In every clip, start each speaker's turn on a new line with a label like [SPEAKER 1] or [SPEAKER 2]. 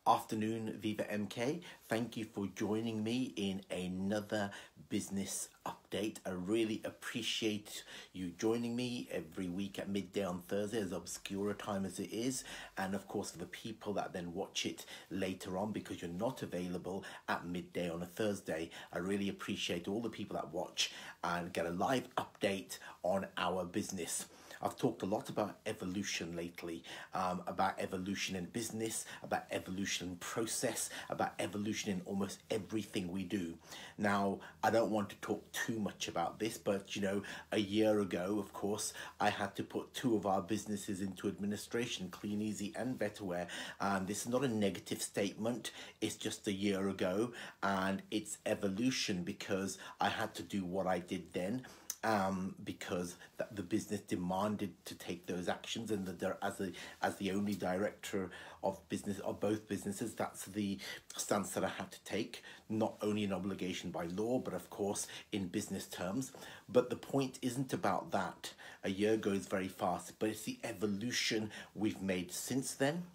[SPEAKER 1] Afternoon, VivaMK. Thank you for joining me in another business update. I really appreciate you joining me every week at midday on Thursday, as obscure a time as it is. And of course, for the people that then watch it later on because you're not available at midday on a Thursday, I really appreciate all the people that watch and get a live update on our business. I've talked a lot about evolution lately, about evolution in business, about evolution in process, about evolution in almost everything we do. Now, I don't want to talk too much about this, but a year ago, of course, I had to put two of our businesses into administration, Clean Easy and Betterware. This is not a negative statement, it's just a year ago, and it's evolution because I had to do what I did then. Because the business demanded to take those actions, and as the only director of business of both businesses, that's the stance that I had to take. Not only an obligation by law, but of course in business terms. But the point isn't about that. A year goes very fast, but it's the evolution we've made since then.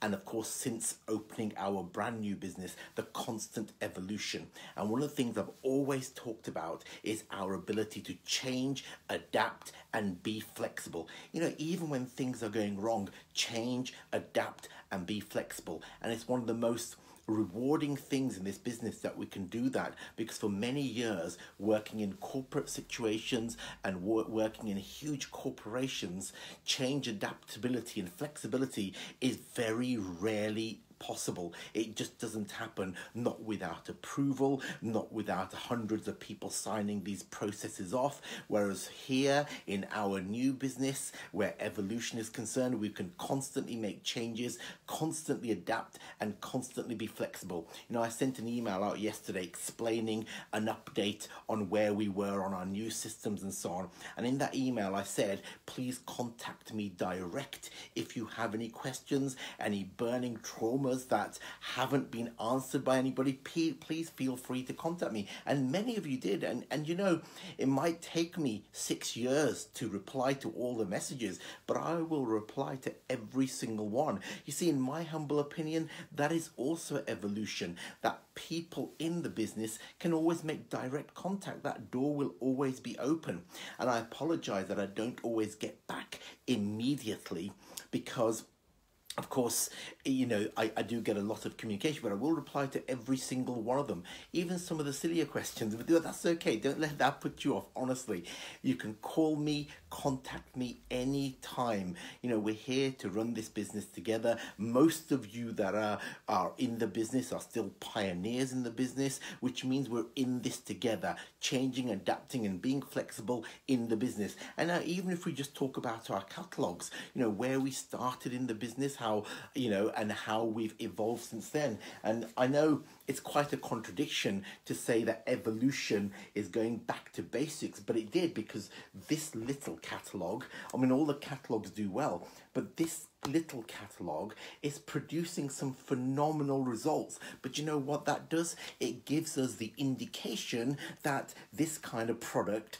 [SPEAKER 1] And of course, since opening our brand new business, the constant evolution. And one of the things I've always talked about is our ability to change, adapt, and be flexible. Even when things are going wrong, change, adapt, and be flexible. And it's one of the most rewarding things in this business that we can do that, because for many years working in corporate situations and working in huge corporations, change, adaptability and flexibility is very rarely possible. It just doesn't happen, not without approval, not without hundreds of people signing these processes off. Whereas here in our new business, where evolution is concerned, we can constantly make changes, constantly adapt, and constantly be flexible. I sent an email out yesterday explaining an update on where we were on our new systems and so on. And in that email, I said, please contact me direct if you have any questions, any burning trauma that haven't been answered by anybody. Please feel free to contact me. And many of you did. And it might take me 6 years to reply to all the messages, but I will reply to every single one. You see, in my humble opinion, that is also evolution, that people in the business can always make direct contact. That door will always be open. And I apologize that I don't always get back immediately because, of course, I do get a lot of communication, but I will reply to every single one of them, even some of the sillier questions. But that's okay. Don't let that put you off. Honestly, you can call me, contact me anytime. We're here to run this business together. Most of you that are in the business are still pioneers in the business, which means we're in this together, changing, adapting, and being flexible in the business. And now, even if we just talk about our catalogs, where we started in the business, how and how we've evolved since then. And I know it's quite a contradiction to say that evolution is going back to basics, but it did, because this little catalogue, all the catalogues do well, but this little catalogue is producing some phenomenal results. But you know what that does? It gives us the indication that this kind of product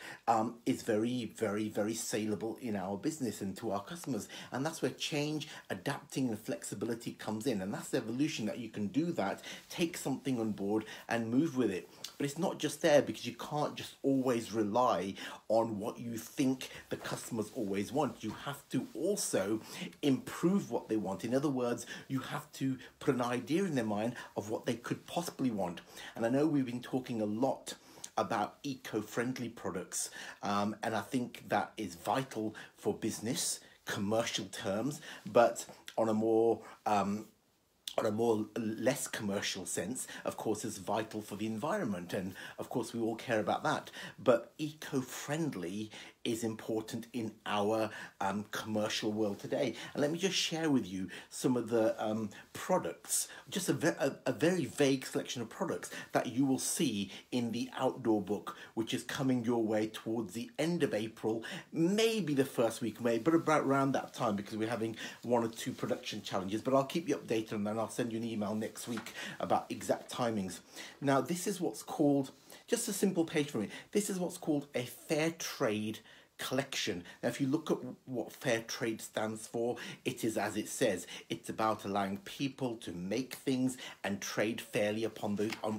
[SPEAKER 1] is very, very, very saleable in our business and to our customers. And that's where change, adapting, and flexibility comes in. And that's the evolution, that you can do that, take something on board and move with it. But it's not just there, because you can't just always rely on what you think the customers always want. You have to also improve what they want. In other words, you have to put an idea in their mind of what they could possibly want. And I know we've been talking a lot about eco-friendly products, and I think that is vital for business, commercial terms, but on a more less commercial sense, of course, is vital for the environment, and of course we all care about that. But eco-friendly is important in our commercial world today. And let me just share with you some of the products, just a very vague selection of products that you will see in the outdoor book, which is coming your way towards the end of April, maybe the first week of May, but about around that time, because we're having 1 or 2 production challenges. But I'll keep you updated, and then I'll send you an email next week about exact timings. Now, this is what's called, just a simple page for me, this is what's called a fair trade collection. Now, if you look at what fair trade stands for, it is as it says. It's about allowing people to make things and trade fairly upon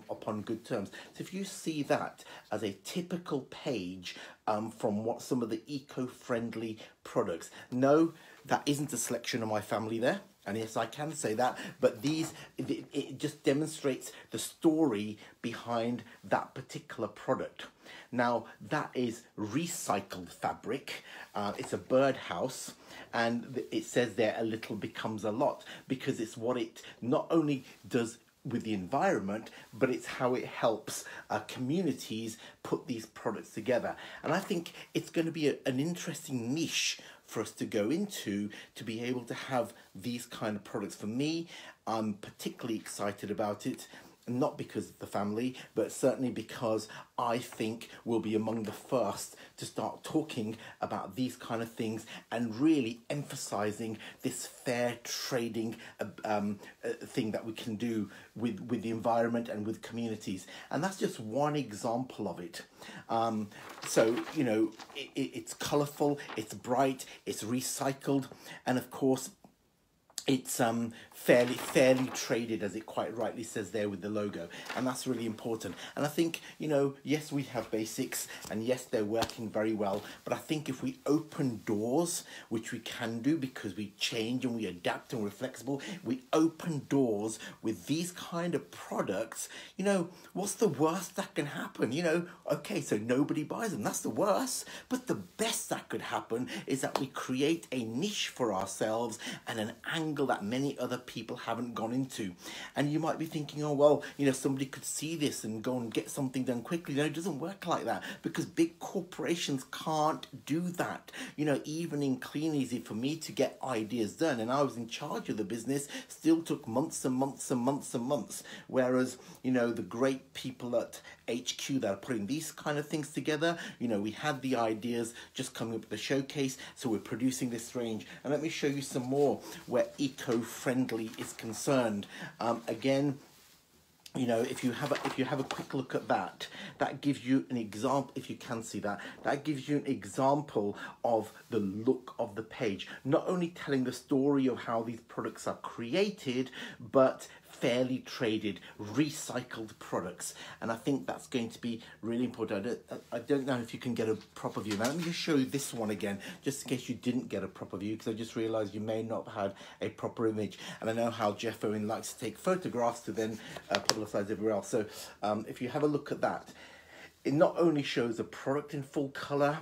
[SPEAKER 1] upon good terms. So if you see that as a typical page from what some of the eco-friendly products, no, that isn't a selection of my family there. And yes, I can say that, but it just demonstrates the story behind that particular product. Now, that is recycled fabric. It's a birdhouse, and it says there a little becomes a lot, because it's what it not only does with the environment, but it's how it helps communities put these products together. And I think it's going to be an interesting niche for us to go into, to be able to have these kind of products. For me, I'm particularly excited about it, not because of the family, but certainly because I think we'll be among the first to start talking about these kind of things and really emphasizing this fair trading thing that we can do with the environment and with communities. And that's just one example of it. So, you know, it's colorful, it's bright, it's recycled, and of course, it's fairly traded, as it quite rightly says there with the logo, and that's really important. And I think, you know, yes, we have basics, and yes, they're working very well, but I think if we open doors, which we can do because we change and we adapt and we're flexible, we open doors with these kind of products, you know, what's the worst that can happen? You know, okay, so nobody buys them, that's the worst, but the best that could happen is that we create a niche for ourselves and an angle that many other people haven't gone into. And you might be thinking, oh, well, you know, somebody could see this and go and get something done quickly. No, it doesn't work like that, because big corporations can't do that. You know, even in Clean Easy, for me to get ideas done, and I was in charge of the business, still took months and months and months and months. Whereas, you know, the great people at HQ that are putting these kind of things together, you know, we had the ideas just coming up with the showcase, so we're producing this range. And let me show you some more where eco-friendly is concerned. Again, you know, if you have a quick look at that, that gives you an example. If you can see that, that gives you an example of the look of the page. Not only telling the story of how these products are created, but fairly traded, recycled products. And I think that's going to be really important. I don't know if you can get a proper view. Now, let me just show you this one again, just in case you didn't get a proper view, because I just realized you may not have had a proper image. And I know how Jeff Owen likes to take photographs to then publicize everywhere else. So if you have a look at that, it not only shows a product in full color,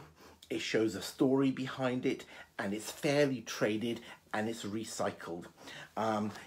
[SPEAKER 1] it shows a story behind it, and it's fairly traded, and it's recycled.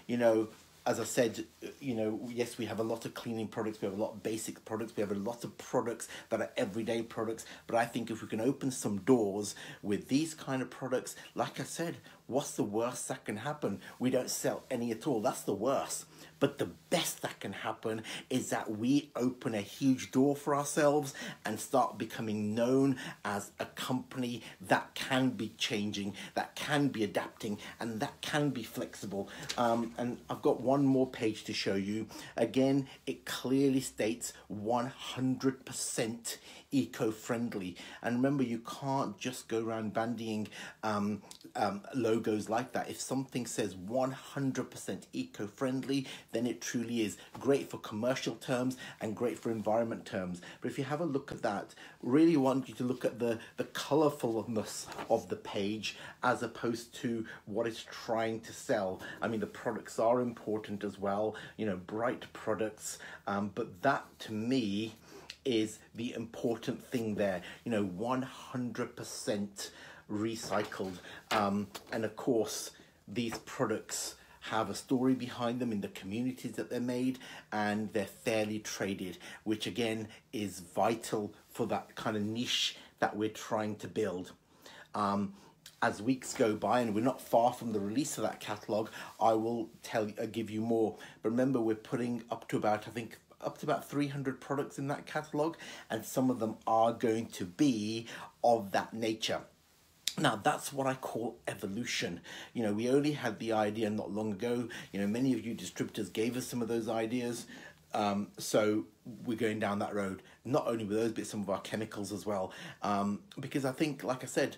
[SPEAKER 1] You know, as I said, you know, yes, we have a lot of cleaning products, we have a lot of basic products, we have a lot of products that are everyday products, but I think if we can open some doors with these kind of products, like I said, what's the worst that can happen? We don't sell any at all, that's the worst. But the best that can happen is that we open a huge door for ourselves and start becoming known as a company that can be changing, that can be adapting, and that can be flexible. And I've got one more page to show you. Again, it clearly states 100% eco-friendly. And remember, you can't just go around bandying logos like that. If something says 100% eco-friendly, then it truly is great for commercial terms and great for environment terms. But if you have a look at that, really want you to look at the colourfulness of the page as opposed to what it's trying to sell. I mean, the products are important as well, you know, bright products, but that to me is the important thing there, you know, 100% recycled. And of course, these products have a story behind them in the communities that they're made, and they're fairly traded, which again is vital for that kind of niche that we're trying to build. As weeks go by, and we're not far from the release of that catalogue, I will give you more. But remember, we're putting up to about, I think, up to about 300 products in that catalogue, and some of them are going to be of that nature. Now, that's what I call evolution. You know, we only had the idea not long ago. You know, many of you distributors gave us some of those ideas. So we're going down that road, not only with those, but some of our chemicals as well. Because I think, like I said,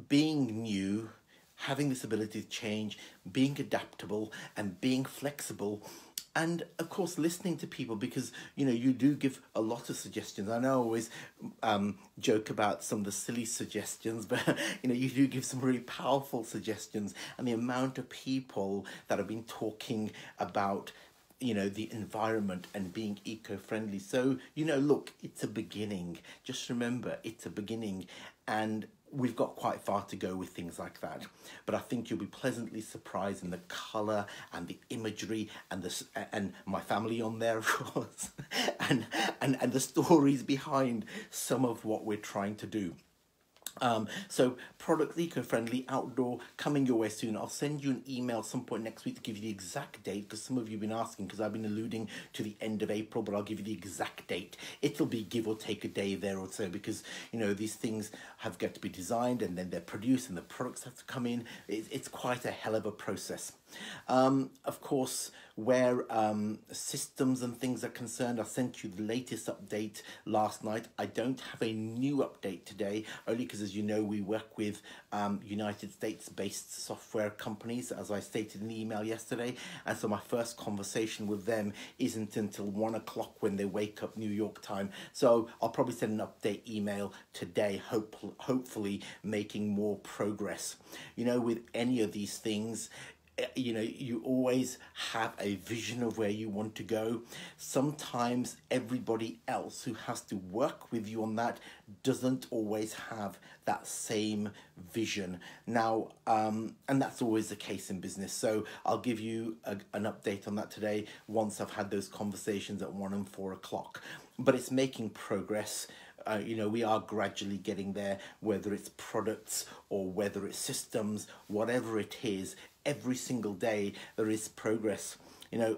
[SPEAKER 1] being new, having this ability to change, being adaptable and being flexible, and of course listening to people, because you do give a lot of suggestions. I know I always joke about some of the silly suggestions, but you do give some really powerful suggestions, and the amount of people that have been talking about the environment and being eco-friendly. So look, it's a beginning. Just remember, it's a beginning, and we've got quite far to go with things like that. But I think you'll be pleasantly surprised in the colour and the imagery and my family on there, of course, and the stories behind some of what we're trying to do. So products eco-friendly, outdoor, coming your way soon. I'll send you an email at some point next week to give you the exact date, because some of you have been asking, because I've been alluding to the end of April, but I'll give you the exact date. It'll be give or take a day there or so, because these things have got to be designed, and then they're produced, and the products have to come in. It's quite a hell of a process. Of course, where systems and things are concerned, I sent you the latest update last night. I don't have a new update today, only because, as you know, we work with United States-based software companies, as I stated in the email yesterday, and so my first conversation with them isn't until 1 o'clock when they wake up New York time. So I'll probably send an update email today, hopefully making more progress. With any of these things, you always have a vision of where you want to go. Sometimes everybody else who has to work with you on that doesn't always have that same vision. Now, and that's always the case in business. So I'll give you an update on that today once I've had those conversations at 1 and 4 o'clock. But it's making progress. We are gradually getting there, whether it's products or whether it's systems, whatever it is. Every single day there is progress.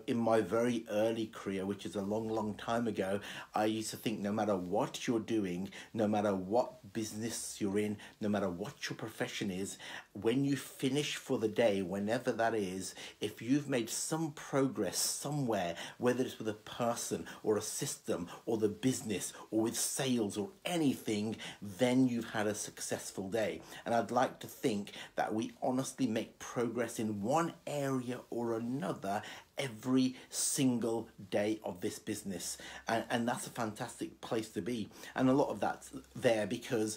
[SPEAKER 1] In my very early career, which is a long, long time ago, I used to think no matter what you're doing, no matter what business you're in, no matter what your profession is, when you finish for the day, whenever that is, if you've made some progress somewhere, whether it's with a person or a system or the business or with sales or anything, then you've had a successful day. And I'd like to think that we honestly make progress in one area or another every single day of this business, and that's a fantastic place to be. And a lot of that's there because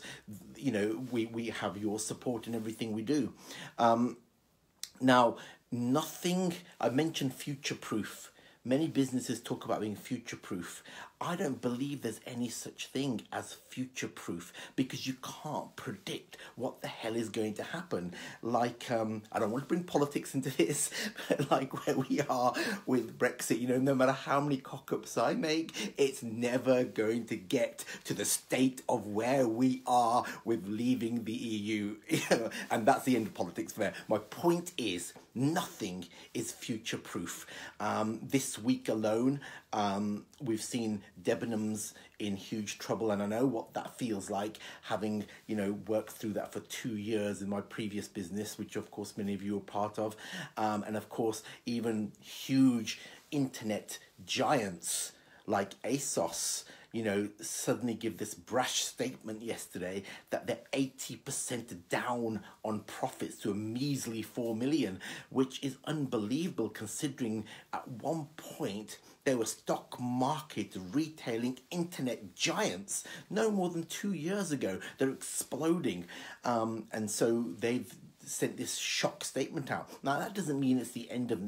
[SPEAKER 1] we have your support in everything we do. Now, I mentioned future proof. Many businesses talk about being future proof. I don't believe there's any such thing as future proof, because you can't predict what the hell is going to happen. Like, I don't want to bring politics into this, but like where we are with Brexit, no matter how many cock-ups I make, it's never going to get to the state of where we are with leaving the EU. And that's the end of politics there. My point is, nothing is future proof. This week alone, we've seen Debenhams in huge trouble, and I know what that feels like, having worked through that for 2 years in my previous business, which of course many of you are part of, and of course even huge internet giants like ASOS suddenly give this brash statement yesterday that they're 80% down on profits to a measly 4 million, which is unbelievable considering at one point they were stock market retailing internet giants no more than 2 years ago. They're exploding, and so they've sent this shock statement out. Now, that doesn't mean it's the end of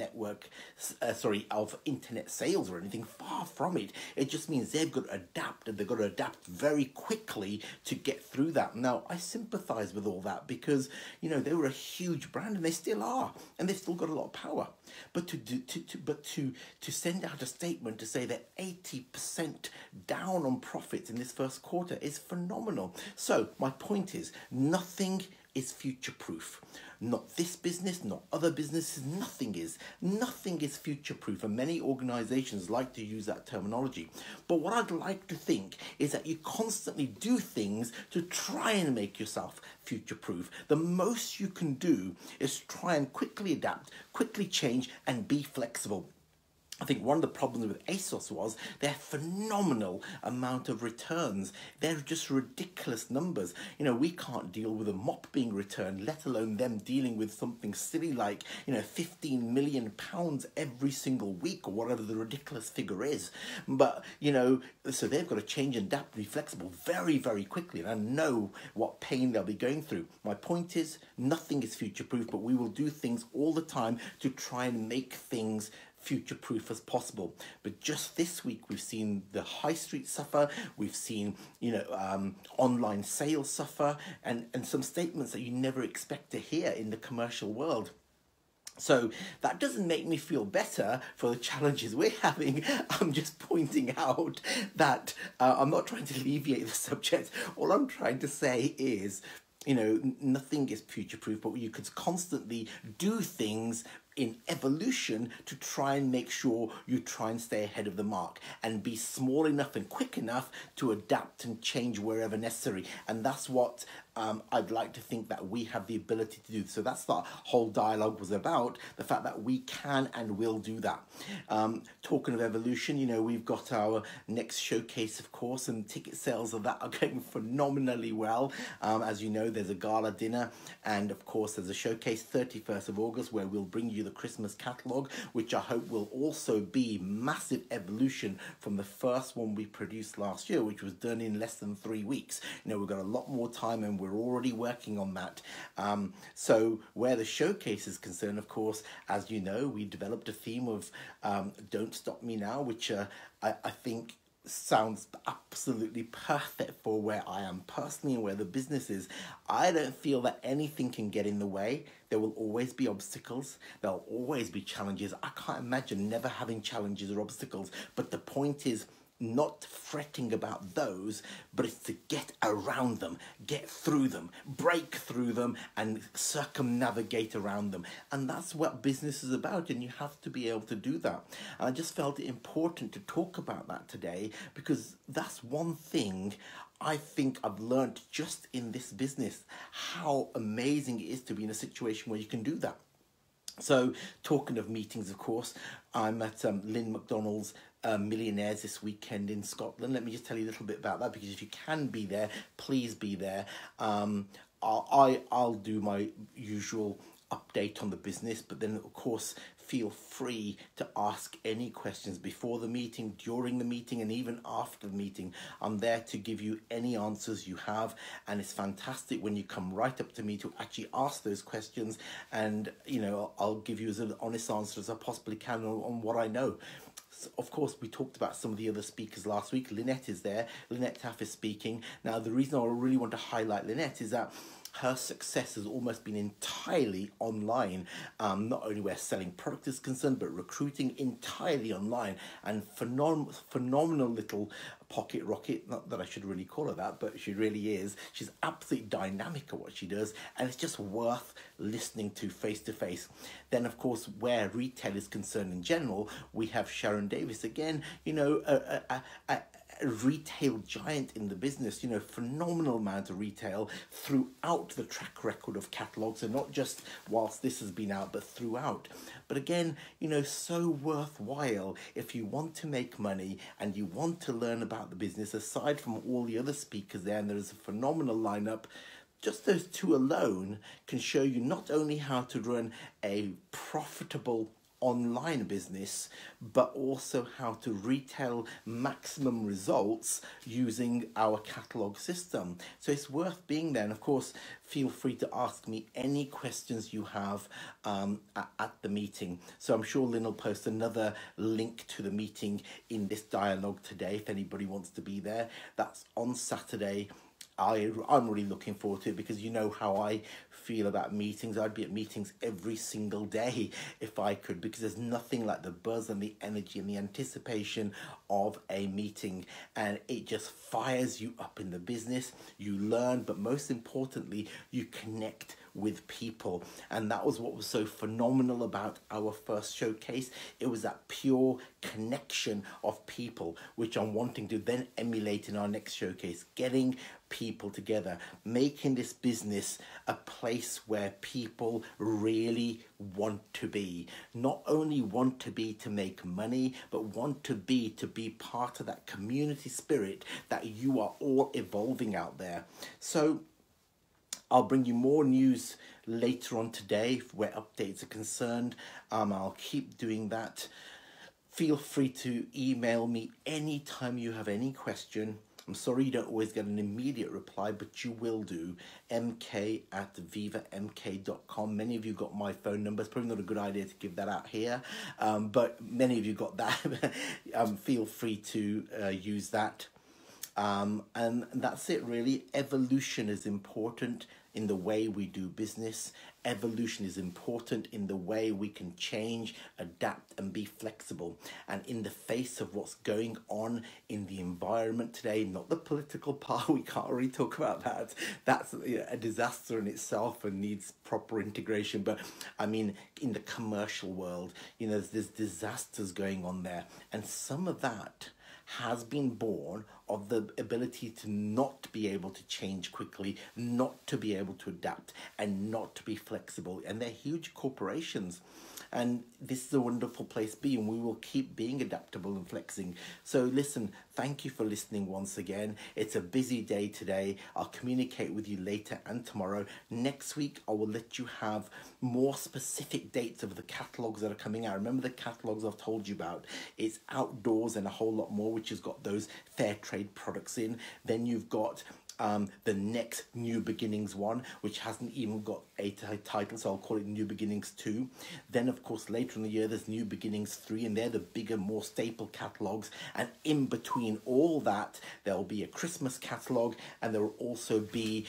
[SPEAKER 1] of internet sales or anything. Far from it. It just means they've got to adapt, and they've got to adapt very quickly to get through that. Now, I sympathise with all that because, they were a huge brand, and they still are, and they've still got a lot of power. But to send out a statement to say that 80% down on profits in this first quarter is phenomenal. So my point is, nothing is future-proof. Not this business, not other businesses, nothing is. Nothing is future-proof, and many organisations like to use that terminology. But what I'd like to think is that you constantly do things to try and make yourself future-proof. The most you can do is try and quickly adapt, quickly change, and be flexible. I think one of the problems with ASOS was their phenomenal amount of returns. They're just ridiculous numbers. You know, we can't deal with a mop being returned, let alone them dealing with something silly like, you know, £15 million every single week or whatever the ridiculous figure is. But, you know, so they've got to change and adapt, be flexible very, very quickly. And I know what pain they'll be going through. My point is, nothing is future-proof, but we will do things all the time to try and make things future-proof as possible. But just this week we've seen the high street suffer, we've seen, you know, online sales suffer, and some statements that you never expect to hear in the commercial world. So that doesn't make me feel better for the challenges we're having. I'm just pointing out that I'm not trying to alleviate the subject. All I'm trying to say is, you know, nothing is future-proof, but you could constantly do things in evolution to try and make sure you try and stay ahead of the mark and be small enough and quick enough to adapt and change wherever necessary. And that's what I'd like to think that we have the ability to do. So that's what whole dialogue was about, the fact that we can and will do that. Talking of evolution, you know, we've got our next showcase, of course, and ticket sales of that are going phenomenally well. As you know, there's a gala dinner, and of course there's a showcase 31st of August where we'll bring you the Christmas catalogue, which I hope will also be massive evolution from the first one we produced last year, which was done in less than 3 weeks. You know, we've got a lot more time and we're already working on that. So where the showcase is concerned, of course, as you know, we developed a theme of Don't Stop Me Now, which I think sounds absolutely perfect for where I am personally and where the business is. I don't feel that anything can get in the way. There will always be obstacles. There'll always be challenges. I can't imagine never having challenges or obstacles. But the point is not fretting about those, but it's to get around them, get through them, break through them, and circumnavigate around them. And that's what business is about, and you have to be able to do that. And I just felt it important to talk about that today, because that's one thing I think I've learned just in this business, how amazing it is to be in a situation where you can do that. So, talking of meetings, of course, I'm at Lynn McDonald's Millionaires this weekend in Scotland. Let me just tell you a little bit about that, because if you can be there, please be there. I'll do my usual update on the business, but then of course feel free to ask any questions before the meeting, during the meeting, and even after the meeting. I'm there to give you any answers you have, and it's fantastic when you come right up to me to actually ask those questions, and you know, I'll give you as an honest answer as I possibly can on what I know. Of course, we talked about some of the other speakers last week. Lynette is there. Lynette Taff is speaking. Now, the reason I really want to highlight Lynette is that her success has almost been entirely online. Not only where selling product is concerned, but recruiting entirely online. And phenomenal little pocket rocket. Not that I should really call her that, but she really is. She's absolutely dynamic at what she does, and it's just worth listening to face to face. Then, of course, where retail is concerned in general, we have Sharon Davis again. You know, a retail giant in the business, you know, phenomenal amount of retail throughout the track record of catalogs, and not just whilst this has been out, but throughout. But again, you know, so worthwhile if you want to make money and you want to learn about the business, aside from all the other speakers there, and there's a phenomenal lineup. Just those two alone can show you not only how to run a profitable online business, but also how to retail maximum results using our catalogue system. So it's worth being there. And of course, feel free to ask me any questions you have at the meeting. So I'm sure Lynn will post another link to the meeting in this dialogue today if anybody wants to be there. That's on Saturday. I'm really looking forward to it, because you know how I feel about meetings. I'd be at meetings every single day if I could, because there's nothing like the buzz and the energy and the anticipation of a meeting, and it just fires you up in the business. You learn, but most importantly, you connect with people. And that was what was so phenomenal about our first showcase. It was that pure connection of people, which I'm wanting to then emulate in our next showcase, getting people together, making this business a place where people really want to be. Not only want to be to make money, but want to be part of that community spirit that you are all evolving out there. So I'll bring you more news later on today where updates are concerned. I'll keep doing that. Feel free to email me anytime you have any question. I'm sorry you don't always get an immediate reply, but you will do. mk@vivamk.com. Many of you got my phone number. It's probably not a good idea to give that out here, but many of you got that. Feel free to use that. And that's it really. Evolution is important in the way we do business. Evolution is important in the way we can change, adapt, and be flexible. And in the face of what's going on in the environment today, not the political part, we can't really talk about that. That's a disaster in itself and needs proper integration. But I mean, in the commercial world, there's disasters going on there. And some of that has been born of the ability to not be able to change quickly, not to be able to adapt, and not to be flexible. And they're huge corporations. And this is a wonderful place to be, and we will keep being adaptable and flexing. So listen, thank you for listening once again. It's a busy day today. I'll communicate with you later and tomorrow. Next week, I will let you have more specific dates of the catalogues that are coming out. Remember the catalogues I've told you about? It's outdoors and a whole lot more, which has got those fair trade products in. Then you've got the next New Beginnings one, which hasn't even got a title, so I'll call it New Beginnings 2. Then, of course, later in the year, there's New Beginnings 3, and they're the bigger, more staple catalogues. And in between all that, there'll be a Christmas catalogue, and there will also be